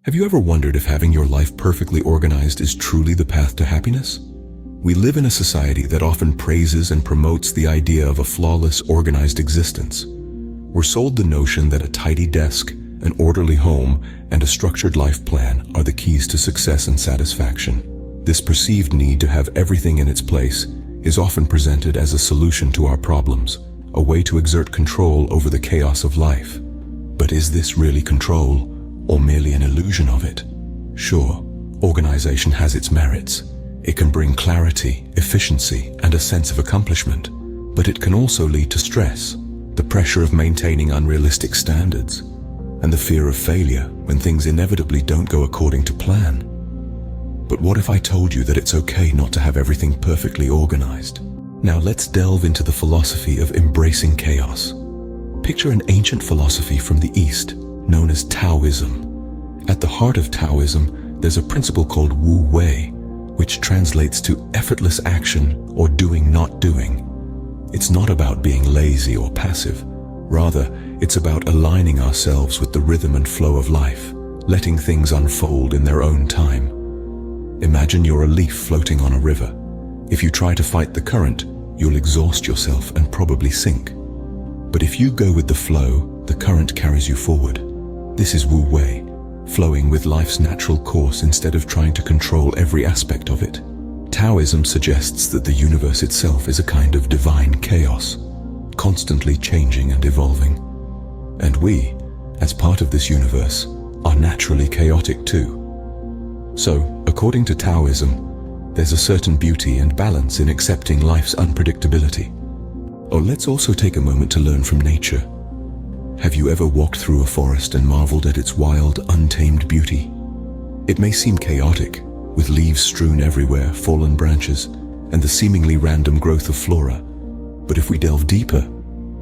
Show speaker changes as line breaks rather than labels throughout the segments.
Have you ever wondered if having your life perfectly organized is truly the path to happiness? We live in a society that often praises and promotes the idea of a flawless, organized existence. We're sold the notion that a tidy desk, an orderly home, and a structured life plan are the keys to success and satisfaction. This perceived need to have everything in its place is often presented as a solution to our problems, a way to exert control over the chaos of life. But is this really control, or merely an illusion of it? Sure, organization has its merits. It can bring clarity, efficiency, and a sense of accomplishment, but it can also lead to stress, the pressure of maintaining unrealistic standards, and the fear of failure when things inevitably don't go according to plan. But what if I told you that it's okay not to have everything perfectly organized? Now let's delve into the philosophy of embracing chaos. Picture an ancient philosophy from the East, known as Taoism. At the heart of Taoism, there's a principle called Wu Wei, which translates to effortless action or doing not doing. It's not about being lazy or passive. Rather, it's about aligning ourselves with the rhythm and flow of life, letting things unfold in their own time. Imagine you're a leaf floating on a river. If you try to fight the current, you'll exhaust yourself and probably sink. But if you go with the flow, the current carries you forward. This is Wu Wei, flowing with life's natural course instead of trying to control every aspect of it. Taoism suggests that the universe itself is a kind of divine chaos, constantly changing and evolving. And we, as part of this universe, are naturally chaotic too. So, according to Taoism, there's a certain beauty and balance in accepting life's unpredictability. Or let's also take a moment to learn from nature. Have you ever walked through a forest and marveled at its wild, untamed beauty? It may seem chaotic, with leaves strewn everywhere, fallen branches, and the seemingly random growth of flora. But if we delve deeper,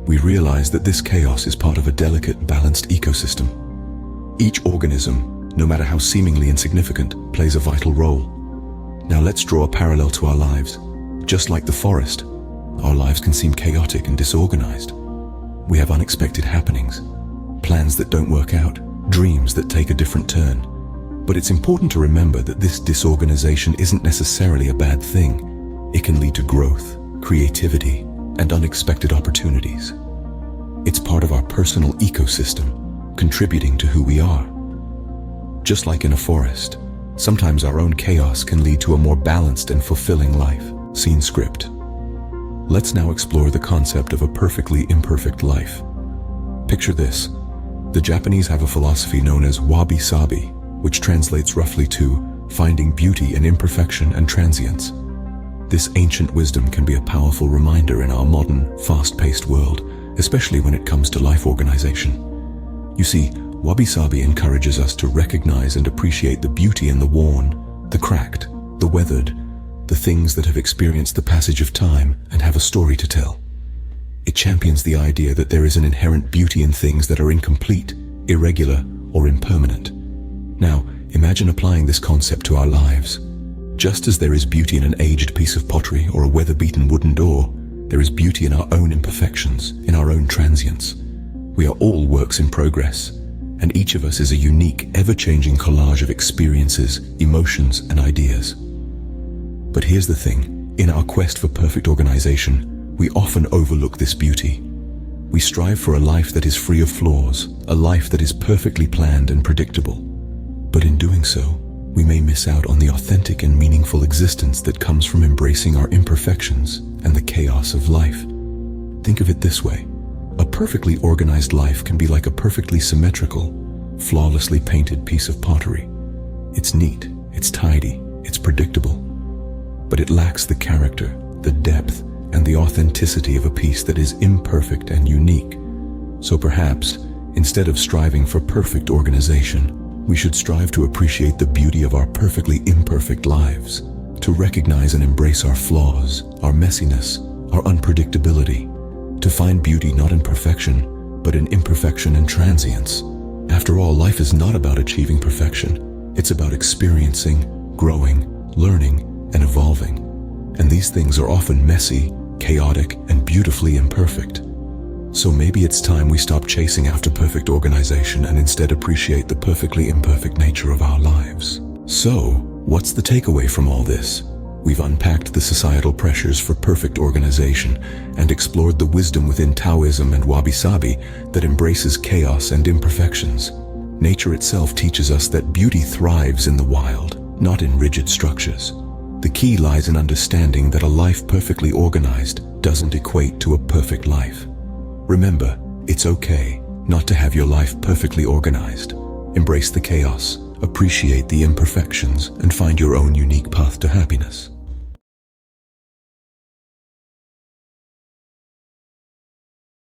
we realize that this chaos is part of a delicate, balanced ecosystem. Each organism, no matter how seemingly insignificant, plays a vital role. Now let's draw a parallel to our lives. Just like the forest, our lives can seem chaotic and disorganized. We have unexpected happenings, plans that don't work out, dreams that take a different turn. But it's important to remember that this disorganization isn't necessarily a bad thing. It can lead to growth, creativity, and unexpected opportunities. It's part of our personal ecosystem, contributing to who we are. Just like in a forest, sometimes our own chaos can lead to a more balanced and fulfilling life. Scene script. Let's now explore the concept of a perfectly imperfect life. Picture this. The Japanese have a philosophy known as wabi-sabi, which translates roughly to finding beauty in imperfection and transience. This ancient wisdom can be a powerful reminder in our modern, fast-paced world, especially when it comes to life organization. You see, wabi-sabi encourages us to recognize and appreciate the beauty in the worn, the cracked, the weathered, the things that have experienced the passage of time and have a story to tell. It champions the idea that there is an inherent beauty in things that are incomplete, irregular, or impermanent. Now, imagine applying this concept to our lives. Just as there is beauty in an aged piece of pottery or a weather-beaten wooden door, there is beauty in our own imperfections, in our own transience. We are all works in progress, and each of us is a unique, ever-changing collage of experiences, emotions, and ideas. But here's the thing, in our quest for perfect organization, we often overlook this beauty. We strive for a life that is free of flaws, a life that is perfectly planned and predictable. But in doing so, we may miss out on the authentic and meaningful existence that comes from embracing our imperfections and the chaos of life. Think of it this way. A perfectly organized life can be like a perfectly symmetrical, flawlessly painted piece of pottery. It's neat, it's tidy, it's predictable. But it lacks the character, the depth, and the authenticity of a piece that is imperfect and unique. So perhaps, instead of striving for perfect organization, we should strive to appreciate the beauty of our perfectly imperfect lives, to recognize and embrace our flaws, our messiness, our unpredictability, to find beauty not in perfection, but in imperfection and transience. After all, life is not about achieving perfection. It's about experiencing, growing, learning, and evolving. And these things are often messy, chaotic, and beautifully imperfect. So maybe it's time we stop chasing after perfect organization and instead appreciate the perfectly imperfect nature of our lives. So, what's the takeaway from all this? We've unpacked the societal pressures for perfect organization and explored the wisdom within Taoism and wabi-sabi that embraces chaos and imperfections. Nature itself teaches us that beauty thrives in the wild, not in rigid structures. The key lies in understanding that a life perfectly organized doesn't equate to a perfect life. Remember, it's okay not to have your life perfectly organized. Embrace the chaos, appreciate the imperfections, and find your own unique path to happiness.